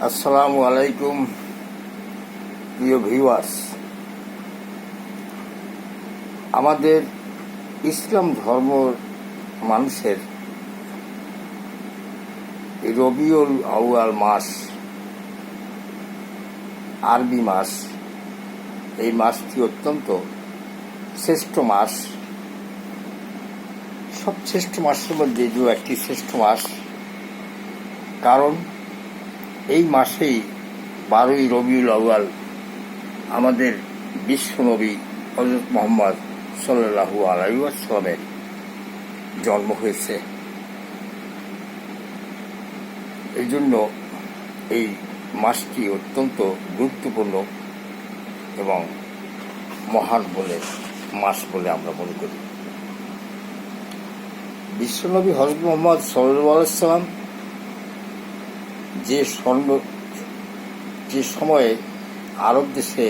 আসসালামু আলাইকুম প্রিয় ভিউয়ার্স। আমাদের ইসলাম ধর্ম মানুষের রবিউল আউয়াল মাস, আরবি মাস, এই মাসটি অত্যন্ত শ্রেষ্ঠ মাস। সব শ্রেষ্ঠ মাসের মধ্যে দু একটি শ্রেষ্ঠ মাস, কারণ এই মাসেই 12ই রবিউল আউয়াল আমাদের বিশ্বনবী হযরত মুহাম্মদ সাল্লাল্লাহু আলাইহি ওয়াসাল্লামের জন্ম হয়েছে। এই জন্য এই মাসটি অত্যন্ত গুরুত্বপূর্ণ এবং মহান মাস বলে আমরা মনে করি। বিশ্বনবী হযরত মুহাম্মদ সাল্লাল্লাহু আলাইহি ওয়াসাল্লাম যে সময়ে আরব দেশে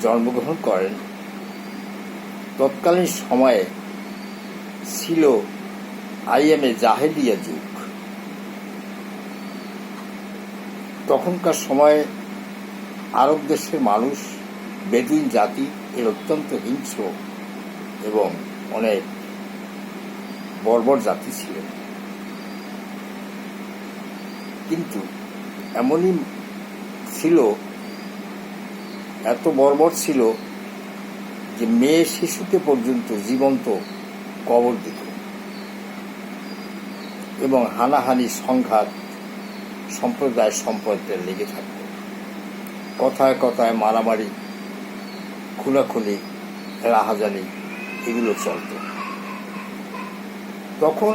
জন্মগ্রহণ করেন, তৎকালীন সময়ে ছিল আইয়ামে জাহেলিয়া যুগ। তখনকার সময়ে আরব দেশের মানুষ, বেদুইন জাতি, এর অত্যন্ত হিংস্র এবং অনেক বর্বর জাতি ছিলেন। কিন্তু এমনই ছিল, এত বর্বর ছিল যে মেয়ে শিশুকে পর্যন্ত জীবন্ত কবর দিত এবং হানাহানি, সংঘাত সম্প্রদায় লেগে থাকত। কথায় কথায় মারামারি, খুনাখুনি, রাহাজানি এগুলো চলত। তখন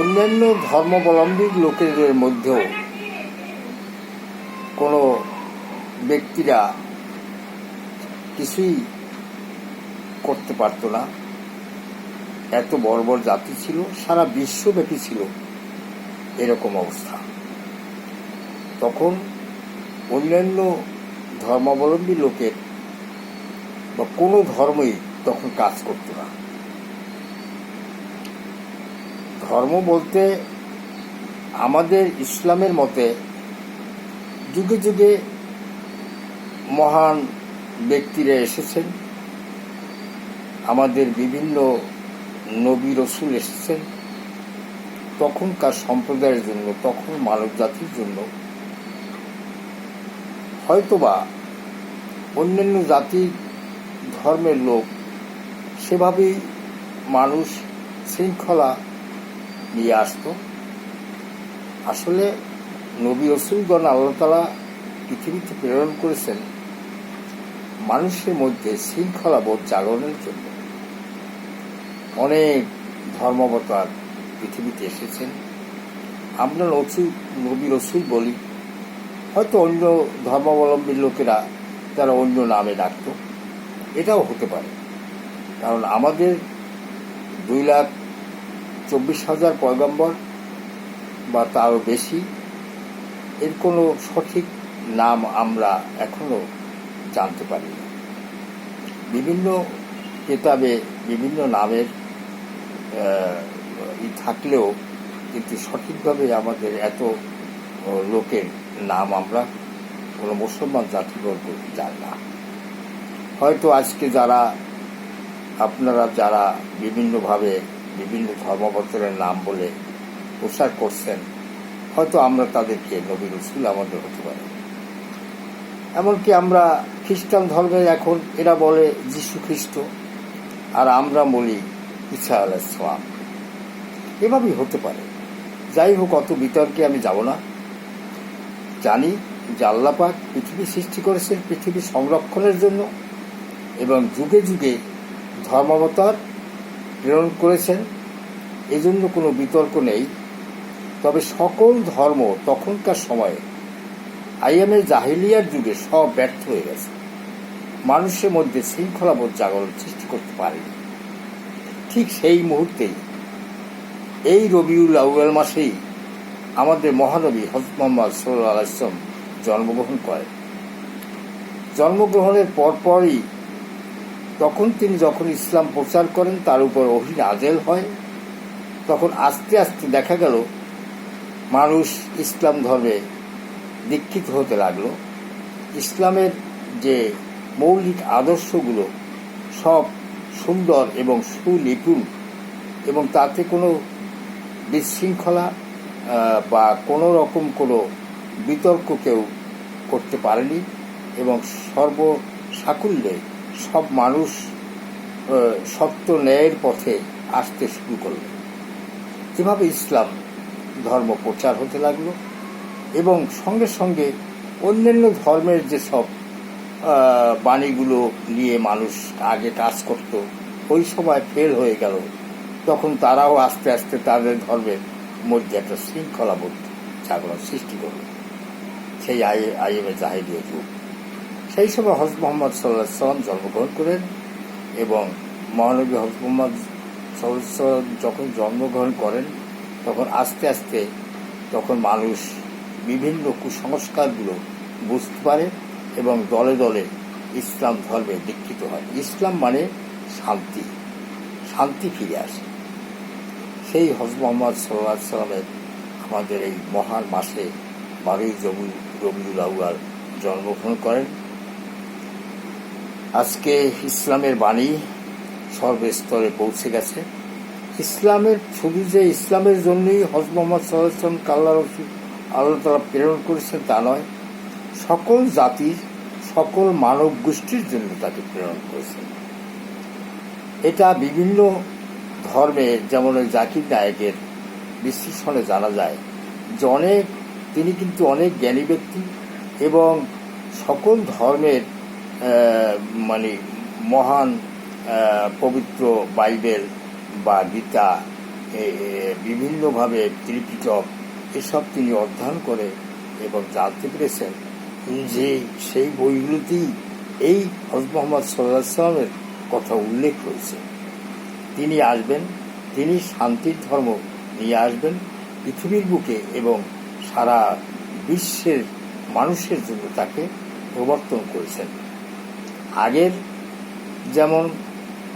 অন্যান্য ধর্মাবলম্বী লোকেদের মধ্যেও কোনো ব্যক্তিরা কিছুই করতে পারত না, এত বর্বর জাতি ছিল, সারা বিশ্বব্যাপী ছিল এরকম অবস্থা। তখন অন্যান্য ধর্মাবলম্বী লোকের বা কোনো ধর্মই তখন কাজ করত না। ধর্ম বলতে আমাদের ইসলামের মতে যুগে যুগে মহান ব্যক্তিরা এসেছেন, আমাদের বিভিন্ন নবী রসুল এসেছেন তখনকার সম্প্রদায়ের জন্য, তখন মানব জাতির জন্য। হয়তোবা অন্যান্য জাতি ধর্মের লোক সেভাবেই মানুষ শৃঙ্খলা নিয়ে আসত। আসলে নবী রসুলগণ আল্লাহ তাআলা পৃথিবীতে প্রেরণ করেছেন মানুষের মধ্যে শৃঙ্খলা বোধ জাগরণের জন্য। অনেক ধর্মাবতার পৃথিবীতে এসেছেন। আমরা নবী রসুল বলি, হয়তো অন্য ধর্মাবলম্বী লোকেরা তারা অন্য নামে ডাকত, এটাও হতে পারে। কারণ আমাদের 2,24,000 পয়গম্বর বা তারও বেশি, এর কোনো সঠিক নাম আমরা এখনো জানতে পারি না। বিভিন্ন কিতাবে বিভিন্ন নামের থাকলেও কিন্তু সঠিকভাবে আমাদের এত লোকের নাম আমরা কোনো মুসলমান জাতিবর্গ জানি না। হয়তো আজকে আপনারা যারা বিভিন্নভাবে বিভিন্ন ধর্মাবতারের নাম বলে প্রচার করছেন, হয়তো আমরা তাদেরকে নবী রসুল আমাদের হতে পারে। এমনকি আমরা খ্রিস্টান ধর্মের এখন এরা বলে যীশু খ্রিস্ট, আর আমরা বলি ঈসা আলাইহিস সালাম। এভাবেই হতে পারে। যাই হোক, অত বিতর্কে আমি যাব না। জানি যে আল্লাহ পাক পৃথিবী সৃষ্টি করেছেন পৃথিবী সংরক্ষণের জন্য এবং যুগে যুগে ধর্মাবতার প্রেরণ করেছেন, এজন্য কোনো বিতর্ক নেই। তবে সকল ধর্ম তখনকার সময়ে আইয়ামে জাহেলিয়ার যুগে সব ব্যর্থ হয়ে গেছে, মানুষের মধ্যে শৃঙ্খলাবোধ জাগরণ সৃষ্টি করতে পারেনি। ঠিক সেই মুহূর্তেই এই রবিউল আউয়াল মাসেই আমাদের মহানবী হযরত মুহাম্মদ সাল্লাল্লাহু আলাইহি ওয়াসাল্লাম জন্মগ্রহণ করেন। জন্মগ্রহণের পরপরই তখন তিনি যখন ইসলাম প্রচার করেন, তার উপর ওহী নাযিল হয়। তখন আস্তে আস্তে দেখা গেল মানুষ ইসলাম ধর্মে দীক্ষিত হতে লাগলো। ইসলামের যে মৌলিক আদর্শগুলো সব সুন্দর এবং সুনিপুণ, এবং তাতে কোনো বিশৃঙ্খলা বা কোনো রকম কোনো বিতর্ক কেউ করতে পারেনি, এবং সর্বসাকুল্যে সব মানুষ সত্য ন্যায়ের পথে আসতে শুরু করল। এভাবে ইসলাম ধর্ম প্রচার হতে লাগলো, এবং সঙ্গে সঙ্গে অন্যান্য ধর্মের যেসব বাণীগুলো নিয়ে মানুষ আগে কাজ করত, ওই সময় ফেল হয়ে গেল। তখন তারাও আস্তে আস্তে তাদের ধর্মের মধ্যে একটা শৃঙ্খলাবোধ জাগরণ সৃষ্টি করল। সেই আইএমএ জাহিলিয়া যুগ। সেই সময় হযরত মুহাম্মদ সাল্লাল্লাহু আলাইহি ওয়াসাল্লাম জন্মগ্রহণ করেন, এবং মহানবী হযরত মুহাম্মদ সাল্লাল্লাহু আলাইহি ওয়াসাল্লাম যখন জন্মগ্রহণ করেন, তখন আস্তে আস্তে তখন মানুষ বিভিন্ন কুসংস্কারগুলো বুঝতে পারে এবং দলে দলে ইসলাম ধর্মে দীক্ষিত হয়। ইসলাম মানে শান্তি, শান্তি ফিরে আসে। সেই হযরত মুহাম্মদ সাল্লাল্লাহু আলাইহি ওয়াসাল্লামের আমাদের এই মহান মাসে 12 রবিউল আউয়াল জন্মগ্রহণ করেন। আজকে ইসলামের বাণী সর্বস্তরে পৌঁছে গেছে। ইসলামের শুধু যে ইসলামের জন্যই হযরত মুহাম্মদ সাল্লাল্লাহু আলাইহি ওয়াসাল্লামকে আল্লাহ তাআলা প্রেরণ করেছেন তা নয়, সকল জাতির, সকল মানব গোষ্ঠীর জন্য তাকে প্রেরণ করেছেন। এটা বিভিন্ন ধর্মে, যেমন ওই জাকির নায়েকের বিশ্লেষণে জানা যায় যে তিনি কিন্তু অনেক জ্ঞানী ব্যক্তি, এবং সকল ধর্মের মানে মহান পবিত্র বাইবেল বা গীতা, বিভিন্নভাবে ত্রিপিটক, এসব তিনি অধ্যয়ন করে এবং জানতে পেরেছেন যে সেই বইগুলোতেই এই হযরত মুহাম্মদ সাল্লাল্লাহু আলাইহি ওয়াসাল্লামের কথা উল্লেখ রয়েছে। তিনি আসবেন, তিনি শান্তির ধর্ম নিয়ে আসবেন পৃথিবীর বুকে, এবং সারা বিশ্বের মানুষের জন্য তাকে প্রবর্তন করেছেন। আগের যেমন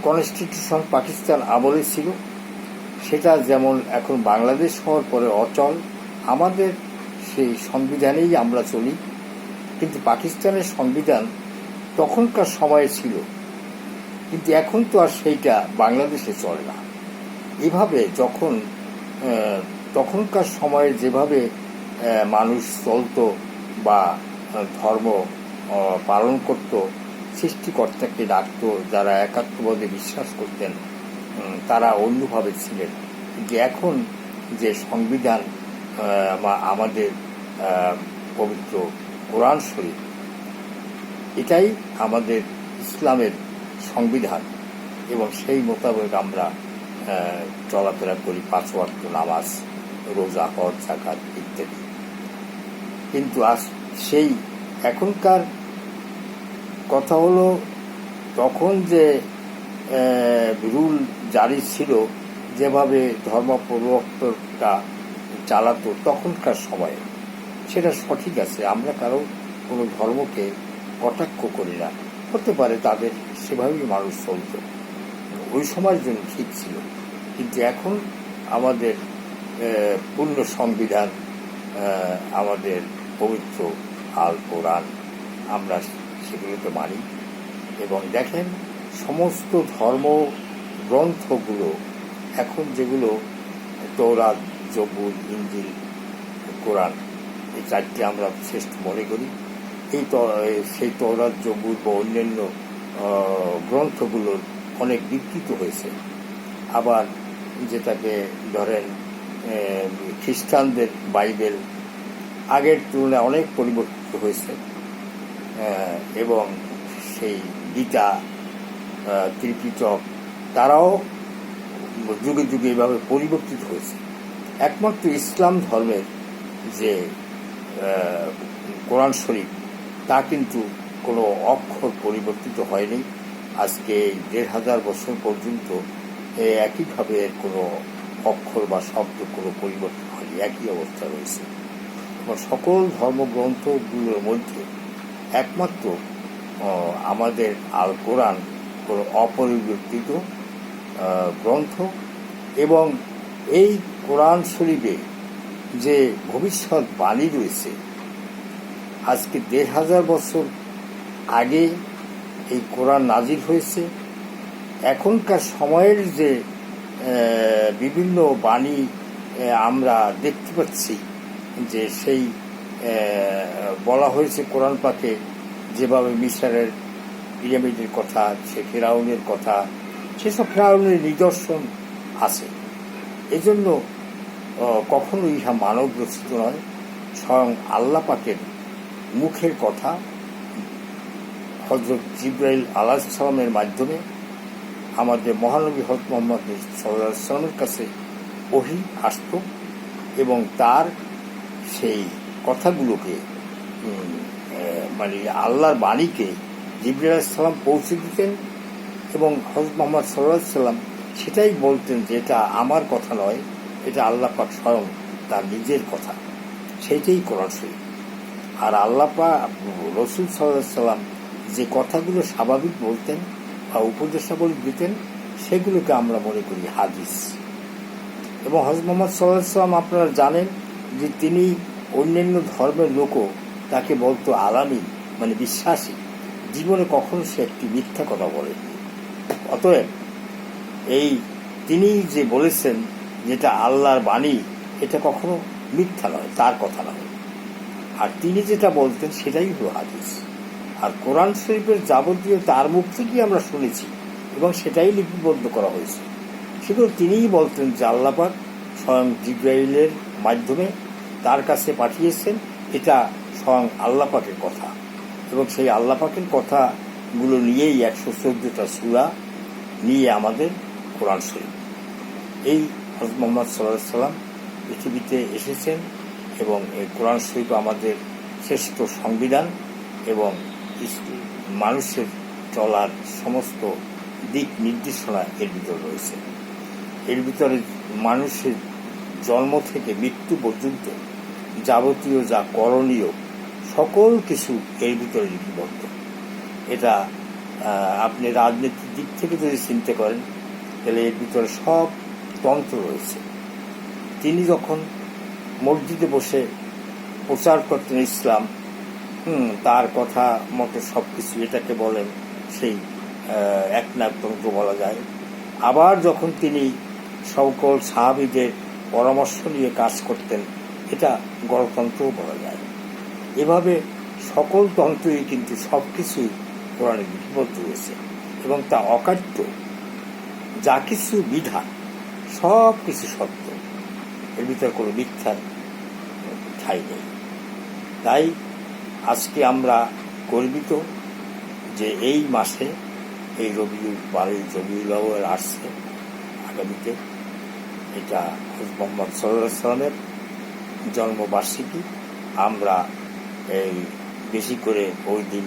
কনস্টিটিউশন পাকিস্তান আমলে ছিল, সেটা যেমন এখন বাংলাদেশ হওয়ার পরে অচল, আমাদের সেই সংবিধানেই আমরা চলি। কিন্তু পাকিস্তানের সংবিধান তখনকার সময়ে ছিল, কিন্তু এখন তো আর সেইটা বাংলাদেশে চলে না। এভাবে যখন তখনকার সময়ে যেভাবে মানুষ চলত বা ধর্ম পালন করত, সৃষ্টিকর্তাকে ডাকত, যারা একাত্মবাদে বিশ্বাস করতেন তারা অন্যভাবে ছিলেন। কিন্তু এখন যে সংবিধান আমাদের পবিত্র কোরআন শরীফ, এটাই আমাদের ইসলামের সংবিধান, এবং সেই মোতাবেক আমরা চলাফেরা করি, 5 ওয়াক্ত নামাজ, রোজা, হজ, যাকাত ইত্যাদি। কিন্তু আজ সেই এখনকার কথা হলো, তখন যে রুল জারি ছিল, যেভাবে ধর্ম পরিবর্তনটা চালাতো তখনকার সময়ে, সেটা সঠিক আছে। আমরা কারো কোনো ধর্মকে কটাক্ষ করি না, হতে পারে তাদের সেভাবেই মানুষ চলত, ওই সময়ের জন্য ঠিক ছিল। কিন্তু এখন আমাদের পূর্ণ সংবিধান, আমাদের পবিত্র আল কোরআন, আমরা সেগুলোকে মানি। এবং দেখেন, সমস্ত ধর্ম গ্রন্থগুলো এখন যেগুলো তৌরাত, জবুর, ইনজিল, কোরআন, এই 4টি আমরা শ্রেষ্ঠ মনে করি। সেই তৌরাত, জবুর বা অন্যান্য গ্রন্থগুলোর অনেক বিকৃত হয়েছে। আবার যেটাকে ধরেন খ্রিস্টানদের বাইবেল, আগের তুলনায় অনেক পরিবর্তিত হয়েছে, এবং সেই গীতা, ত্রিপিটক, তারাও যুগে যুগে এভাবে পরিবর্তিত হয়েছে। একমাত্র ইসলাম ধর্মের যে কোরআন শরীফ, তা কিন্তু কোনো অক্ষর পরিবর্তিত হয়নি। আজকে 1500 বছর পর্যন্ত একইভাবে কোনো অক্ষর বা শব্দ কোনো পরিবর্তন হয়নি, একই অবস্থা রয়েছে। এবং সকল ধর্মগ্রন্থগুলোর মধ্যে একমাত্র আমাদের আল কোরআন কোনো অপরিবর্তিত গ্রন্থ, এবং এই কোরআন শরীফে যে ভবিষ্যৎ বাণী রয়েছে, আজকে ১,৫০০ বছর আগে এই কোরআন নাজিল হয়েছে। এখনকার সময়ের যে বিভিন্ন বাণী আমরা দেখতে পাচ্ছি যে সেই বলা হয়েছে কোরআন পাকে, যেভাবে মিশরের পিরামিডের কথা, সে ফেরাউনের কথা, সেসব ফেরাউনের নিদর্শন আছে। এজন্য কখনো ইহা মানব রচিত নয়, স্বয়ং আল্লাহ পাকের মুখের কথা। হযরত জিবরাইল আলাইহিস সালামের মাধ্যমে আমাদের মহানবী হযরত মুহাম্মদ সাল্লাল্লাহু আলাইহি ওয়াসাল্লামের কাছে ওহী আসত এবং তার সেই কথাগুলোকে মানে আল্লাহর বাণীকে জিবরাইল আলাইহিস সালাম পৌঁছে দিতেন এবং হযরত মুহাম্মদ সাল্লাল্লাহু আলাইহি ওয়াসাল্লাম সেটাই বলতেন যে এটা আমার কথা নয়, এটা আল্লাহ পাক স্বয়ং তার নিজের কথা, সেইটাই কোরআন শরীফ। আর আল্লাহ পাক রাসূল সাল্লাল্লাহু আলাইহি ওয়াসাল্লাম যে কথাগুলো স্বাভাবিক বলতেন বা উপদেশাবলী দিতেন, সেগুলোকে আমরা মনে করি হাদিস। এবং হযরত মুহাম্মদ সাল্লাল্লাহু আলাইহি ওয়াসাল্লাম আপনারা জানেন যে তিনি অন্যান্য ধর্মের লোকও তাকে বলতো আলামী, মানে বিশ্বাসী। জীবনে কখনো সে একটি মিথ্যা কথা বলেনি। অতএব এই তিনি যে বলেছেন যেটা আল্লাহর বাণী, এটা কখনো মিথ্যা নয়, তার কথা নয়। আর তিনি যেটা বলতেন সেটাই হলো হাদিস। আর কোরআন শরীফের যাবতীয় তার মুখ থেকেই আমরা শুনেছি এবং সেটাই লিপিবদ্ধ করা হয়েছে। সেগুলো তিনিই বলতেন যে আল্লাহ পাক স্বয়ং জিবরাইলের মাধ্যমে তার কাছে পাঠিয়েছেন, এটা স্বয়ং আল্লাহ পাকের কথা। এবং সেই আল্লাহ পাকের কথাগুলো নিয়েই ১১৪টা সূরা নিয়ে আমাদের কোরআন শরীফ। এই হযরত মুহাম্মদ সাল্লাল্লাহু আলাইহি ওয়াসাল্লাম পৃথিবীতে এসেছেন এবং এই কোরআন শরীফ আমাদের শ্রেষ্ঠ সংবিধান এবং মানুষের চলার সমস্ত দিক নির্দেশনা এর ভিতরে রয়েছে। এর ভিতরে মানুষের জন্ম থেকে মৃত্যু পর্যন্ত যাবতীয় যা করণীয় সকল কিছু এর ভিতরে লিপিবদ্ধ। এটা আপনি রাজনীতির দিক থেকে যদি চিন্তা করেন তাহলে এর ভিতরে সব তন্ত্র রয়েছে। তিনি যখন মসজিদে বসে প্রচার করতেন ইসলাম, তার কথা মতো সব কিছু, এটাকে বলেন সেই একনায়কতন্ত্র বলা যায়। আবার যখন তিনি সকল সাহাবীদের পরামর্শ নিয়ে কাজ করতেন, এটা গণতন্ত্রও বলা যায়। এভাবে সকল তন্ত্রই কিন্তু সব কিছুই কোরআনে লিপিবদ্ধ রয়েছে এবং তা অকাট্য। যা কিছু বিধান সব কিছু সত্য, এর ভিতরে কোনো মিথ্যার ঠাঁই নেই। তাই আজকে আমরা গর্বিত যে এই মাসে এই রবিউল আউয়াল আসছে আগামীতে। এটা হযরত মুহাম্মদ সাল্লাল্লাহু আলাইহি ওয়াসাল্লামের জন্মবার্ষিকী। আমরা এই বেশি করে ওই দিন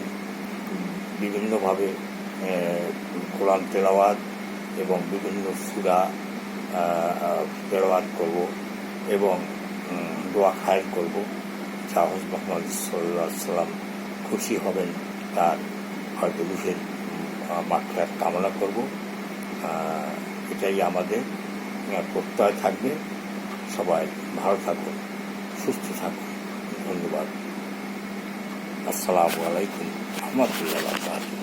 বিভিন্নভাবে কোরআন তেলাওয়াত এবং বিভিন্ন সূরা তেলাওয়াত করব এবং দোয়া খায়ের করব, যা হযরত মুহাম্মদ সাল্লাল্লাহু আলাইহি ওয়াসাল্লাম খুশি হবেন, তার হয়তো রূহের মাগফিরাত কামনা করব। এটাই আমাদের প্রত্যয় থাকবে। সবাই ভালো থাকুন, সুস্থ থাকুন। ধন্যবাদ। আসসালামু আলাইকুম ওয়া রাহমাতুল্লাহি ওয়া বারাকাতুহু।